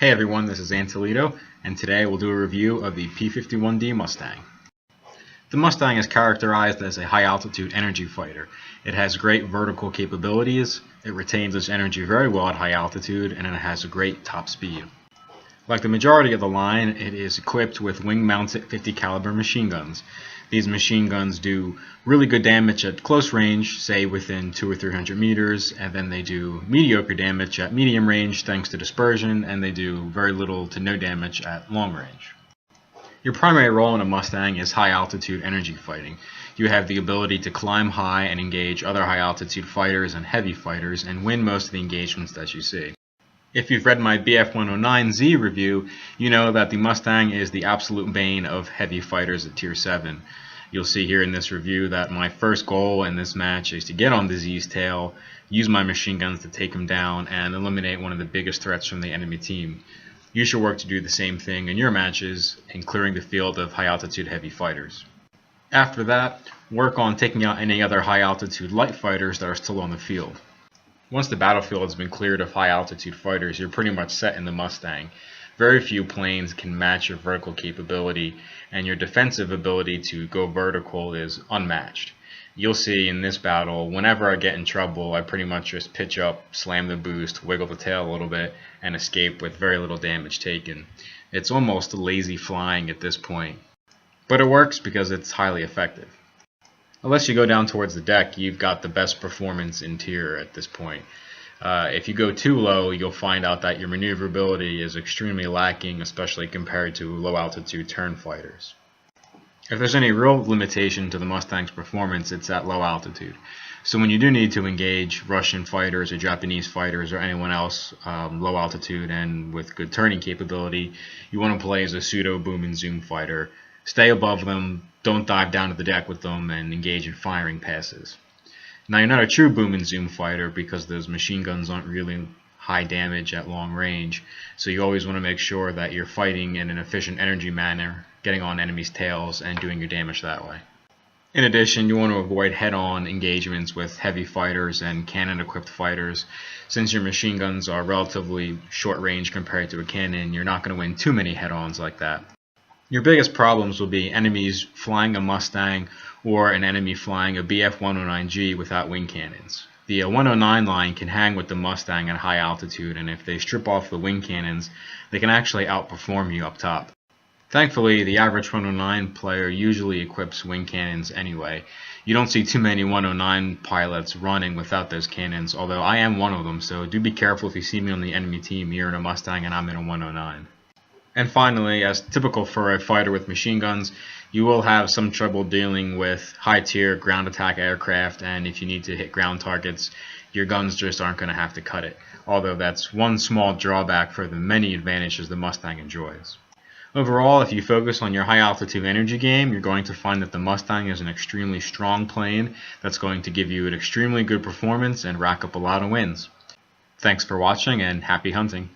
Hey everyone, this is Toledo, and today we'll do a review of the P51D Mustang. The Mustang is characterized as a high-altitude energy fighter. It has great vertical capabilities, it retains its energy very well at high altitude, and it has a great top speed. Like the majority of the line, it is equipped with wing-mounted 50 caliber machine guns. These machine guns do really good damage at close range, say within 200 or 300 meters, and then they do mediocre damage at medium range thanks to dispersion, and they do very little to no damage at long range. Your primary role in a Mustang is high-altitude energy fighting. You have the ability to climb high and engage other high-altitude fighters and heavy fighters and win most of the engagements that you see. If you've read my BF109Z review, you know that the Mustang is the absolute bane of heavy fighters at Tier 7. You'll see here in this review that my first goal in this match is to get on the Z's tail, use my machine guns to take him down, and eliminate one of the biggest threats from the enemy team. You should work to do the same thing in your matches in clearing the field of high-altitude heavy fighters. After that, work on taking out any other high-altitude light fighters that are still on the field. Once the battlefield has been cleared of high-altitude fighters, you're pretty much set in the Mustang. Very few planes can match your vertical capability, and your defensive ability to go vertical is unmatched. You'll see in this battle, whenever I get in trouble, I pretty much just pitch up, slam the boost, wiggle the tail a little bit, and escape with very little damage taken. It's almost lazy flying at this point, but it works because it's highly effective. Unless you go down towards the deck, you've got the best performance in tier at this point. If you go too low, you'll find out that your maneuverability is extremely lacking, especially compared to low-altitude turn fighters. If there's any real limitation to the Mustang's performance, it's at low altitude. So when you do need to engage Russian fighters or Japanese fighters or anyone else low altitude and with good turning capability, you want to play as a pseudo boom and zoom fighter. Stay above them, don't dive down to the deck with them, and engage in firing passes. Now you're not a true boom and zoom fighter because those machine guns aren't really high damage at long range, so you always want to make sure that you're fighting in an efficient energy manner, getting on enemies' tails and doing your damage that way. In addition, you want to avoid head-on engagements with heavy fighters and cannon-equipped fighters. Since your machine guns are relatively short range compared to a cannon, you're not going to win too many head-ons like that. Your biggest problems will be enemies flying a Mustang or an enemy flying a BF109G without wing cannons. The 109 line can hang with the Mustang at high altitude, and if they strip off the wing cannons, they can actually outperform you up top. Thankfully, the average 109 player usually equips wing cannons anyway. You don't see too many 109 pilots running without those cannons, although I am one of them, so do be careful if you see me on the enemy team, you're in a Mustang and I'm in a 109. And finally, as typical for a fighter with machine guns, you will have some trouble dealing with high-tier ground attack aircraft, and if you need to hit ground targets, your guns just aren't going to have to cut it, although that's one small drawback for the many advantages the Mustang enjoys. Overall, if you focus on your high-altitude energy game, you're going to find that the Mustang is an extremely strong plane that's going to give you an extremely good performance and rack up a lot of wins. Thanks for watching, and happy hunting!